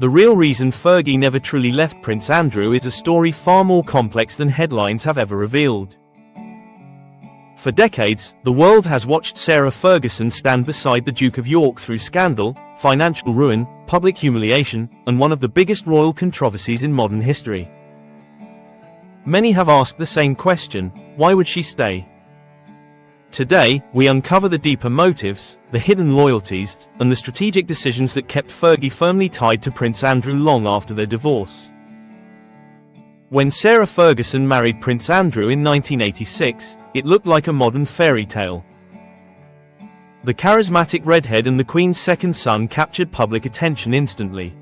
The real reason Fergie never truly left Prince Andrew is a story far more complex than headlines have ever revealed. For decades, the world has watched Sarah Ferguson stand beside the Duke of York through scandal, financial ruin, public humiliation, and one of the biggest royal controversies in modern history. Many have asked the same question: why would she stay? Today, we uncover the deeper motives, the hidden loyalties, and the strategic decisions that kept Fergie firmly tied to Prince Andrew long after their divorce. When Sarah Ferguson married Prince Andrew in 1986, it looked like a modern fairy tale. The charismatic redhead and the Queen's second son captured public attention instantly.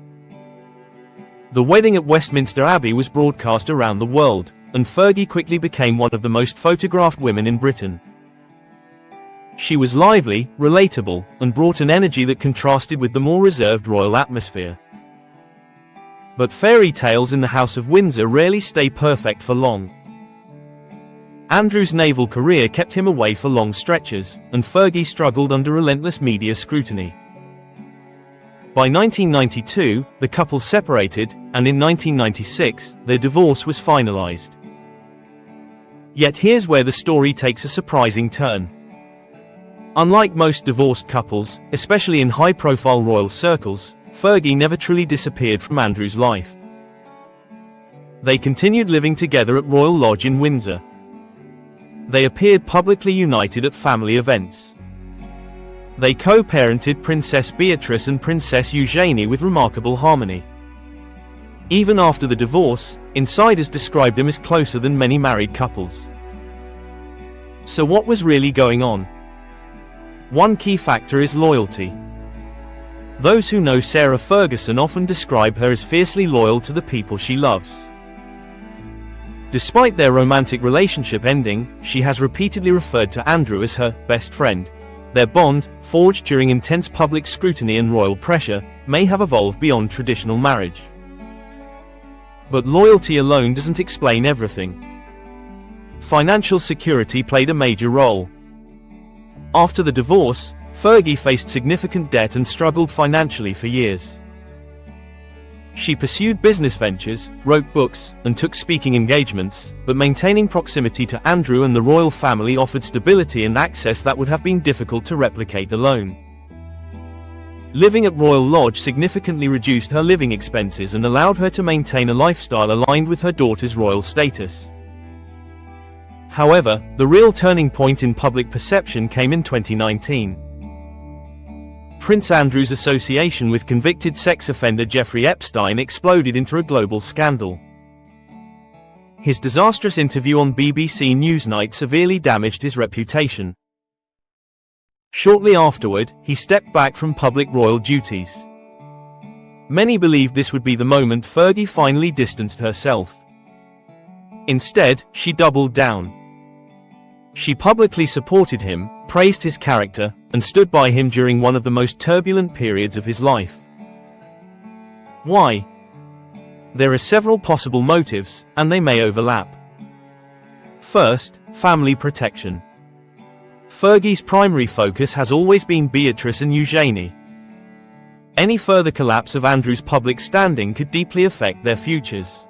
The wedding at Westminster Abbey was broadcast around the world, and Fergie quickly became one of the most photographed women in Britain. She was lively, relatable, and brought an energy that contrasted with the more reserved royal atmosphere. But fairy tales in the House of Windsor rarely stay perfect for long. Andrew's naval career kept him away for long stretches, and Fergie struggled under relentless media scrutiny. By 1992, the couple separated, and in 1996, their divorce was finalized. Yet here's where the story takes a surprising turn. Unlike most divorced couples, especially in high-profile royal circles, Fergie never truly disappeared from Andrew's life. They continued living together at Royal Lodge in Windsor. They appeared publicly united at family events. They co-parented Princess Beatrice and Princess Eugenie with remarkable harmony. Even after the divorce, insiders described them as closer than many married couples. So what was really going on? One key factor is loyalty. Those who know Sarah Ferguson often describe her as fiercely loyal to the people she loves. Despite their romantic relationship ending, she has repeatedly referred to Andrew as her best friend. Their bond, forged during intense public scrutiny and royal pressure, may have evolved beyond traditional marriage. But loyalty alone doesn't explain everything. Financial security played a major role. After the divorce, Fergie faced significant debt and struggled financially for years. She pursued business ventures, wrote books, and took speaking engagements, but maintaining proximity to Andrew and the royal family offered stability and access that would have been difficult to replicate alone. Living at Royal Lodge significantly reduced her living expenses and allowed her to maintain a lifestyle aligned with her daughter's royal status. However, the real turning point in public perception came in 2019. Prince Andrew's association with convicted sex offender Jeffrey Epstein exploded into a global scandal. His disastrous interview on BBC Newsnight severely damaged his reputation. Shortly afterward, he stepped back from public royal duties. Many believed this would be the moment Fergie finally distanced herself. Instead, she doubled down. She publicly supported him, praised his character, and stood by him during one of the most turbulent periods of his life. Why? There are several possible motives, and they may overlap. First, family protection. Fergie's primary focus has always been Beatrice and Eugenie. Any further collapse of Andrew's public standing could deeply affect their futures.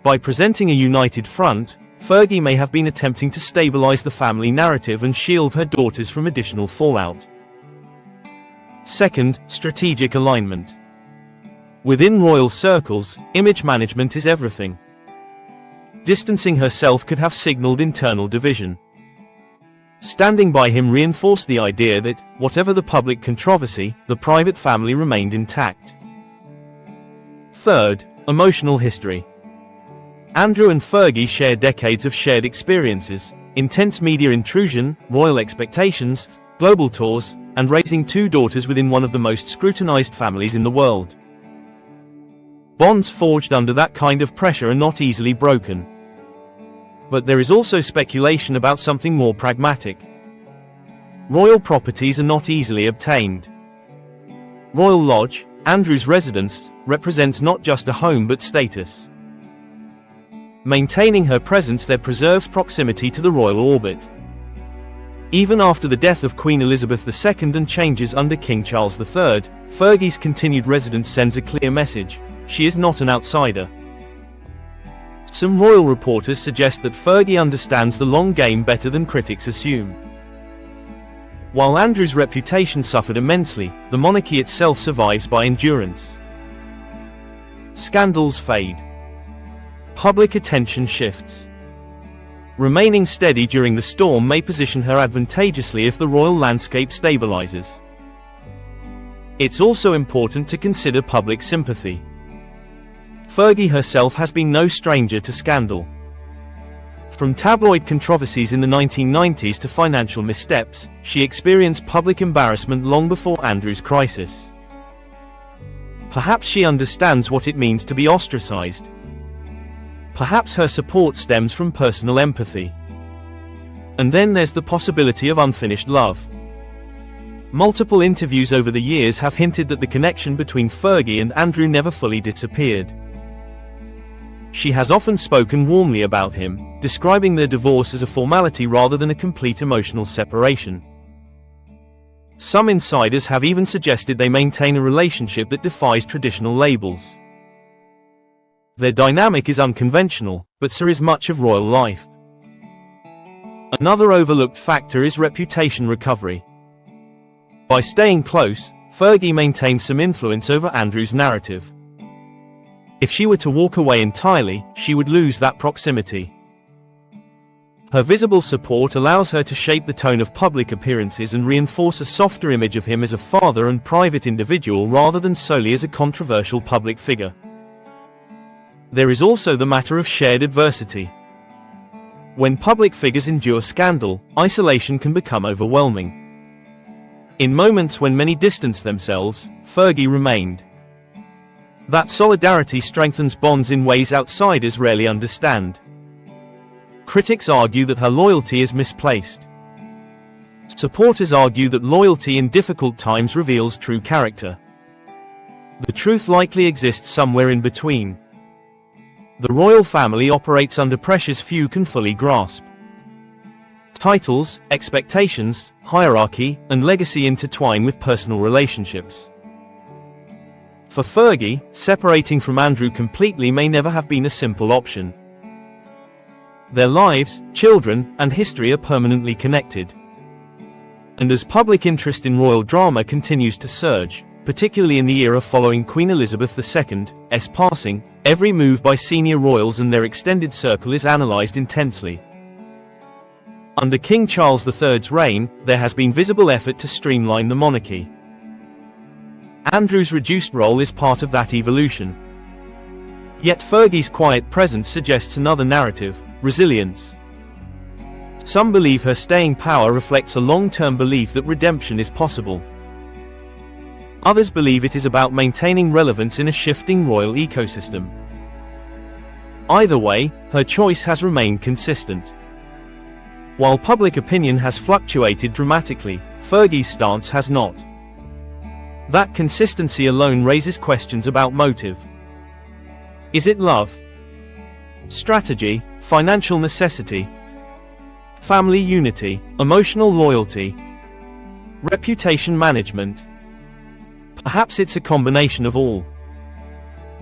By presenting a united front, Fergie may have been attempting to stabilize the family narrative and shield her daughters from additional fallout. Second, strategic alignment. Within royal circles, image management is everything. Distancing herself could have signaled internal division. Standing by him reinforced the idea that, whatever the public controversy, the private family remained intact. Third, emotional history. Andrew and Fergie share decades of shared experiences, intense media intrusion, royal expectations, global tours, and raising two daughters within one of the most scrutinized families in the world. Bonds forged under that kind of pressure are not easily broken. But there is also speculation about something more pragmatic. Royal properties are not easily obtained. Royal Lodge, Andrew's residence, represents not just a home but status. Maintaining her presence there preserves proximity to the royal orbit. Even after the death of Queen Elizabeth II and changes under King Charles III, Fergie's continued residence sends a clear message: she is not an outsider. Some royal reporters suggest that Fergie understands the long game better than critics assume. While Andrew's reputation suffered immensely, the monarchy itself survives by endurance. Scandals fade. Public attention shifts. Remaining steady during the storm may position her advantageously if the royal landscape stabilizes. It's also important to consider public sympathy. Fergie herself has been no stranger to scandal. From tabloid controversies in the 1990s to financial missteps, she experienced public embarrassment long before Andrew's crisis. Perhaps she understands what it means to be ostracized. Perhaps her support stems from personal empathy. And then there's the possibility of unfinished love. Multiple interviews over the years have hinted that the connection between Fergie and Andrew never fully disappeared. She has often spoken warmly about him, describing their divorce as a formality rather than a complete emotional separation. Some insiders have even suggested they maintain a relationship that defies traditional labels. Their dynamic is unconventional, but so is much of royal life. Another overlooked factor is reputation recovery. By staying close, Fergie maintains some influence over Andrew's narrative. If she were to walk away entirely, she would lose that proximity. Her visible support allows her to shape the tone of public appearances and reinforce a softer image of him as a father and private individual rather than solely as a controversial public figure. There is also the matter of shared adversity. When public figures endure scandal, isolation can become overwhelming. In moments when many distanced themselves, Fergie remained. That solidarity strengthens bonds in ways outsiders rarely understand. Critics argue that her loyalty is misplaced. Supporters argue that loyalty in difficult times reveals true character. The truth likely exists somewhere in between. The royal family operates under pressures few can fully grasp. Titles, expectations, hierarchy, and legacy intertwine with personal relationships. For Fergie, separating from Andrew completely may never have been a simple option. Their lives, children, and history are permanently connected. And as public interest in royal drama continues to surge, particularly in the era following Queen Elizabeth II's passing, every move by senior royals and their extended circle is analysed intensely. Under King Charles III's reign, there has been visible effort to streamline the monarchy. Andrew's reduced role is part of that evolution. Yet Fergie's quiet presence suggests another narrative: resilience. Some believe her staying power reflects a long-term belief that redemption is possible. Others believe it is about maintaining relevance in a shifting royal ecosystem. Either way, her choice has remained consistent. While public opinion has fluctuated dramatically, Fergie's stance has not. That consistency alone raises questions about motive. Is it love? Strategy? Financial necessity? Family unity? Emotional loyalty? Reputation management? Perhaps it's a combination of all.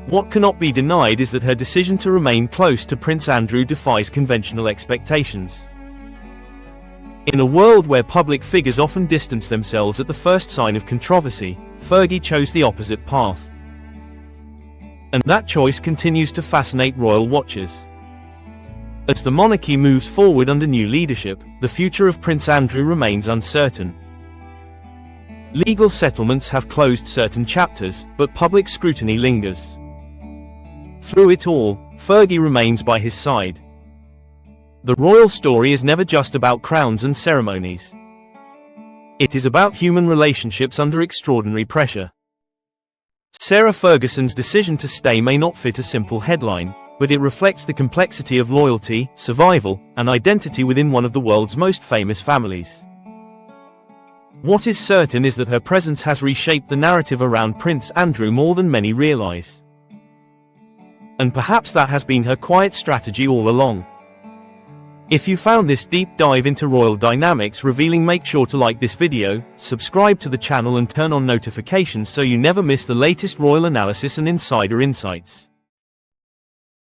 What cannot be denied is that her decision to remain close to Prince Andrew defies conventional expectations. In a world where public figures often distance themselves at the first sign of controversy, Fergie chose the opposite path. And that choice continues to fascinate royal watchers. As the monarchy moves forward under new leadership, the future of Prince Andrew remains uncertain. Legal settlements have closed certain chapters, but public scrutiny lingers. Through it all, Fergie remains by his side. The royal story is never just about crowns and ceremonies. It is about human relationships under extraordinary pressure. Sarah Ferguson's decision to stay may not fit a simple headline, but it reflects the complexity of loyalty, survival, and identity within one of the world's most famous families. What is certain is that her presence has reshaped the narrative around Prince Andrew more than many realize. And perhaps that has been her quiet strategy all along. If you found this deep dive into royal dynamics revealing, make sure to like this video, subscribe to the channel and turn on notifications so you never miss the latest royal analysis and insider insights.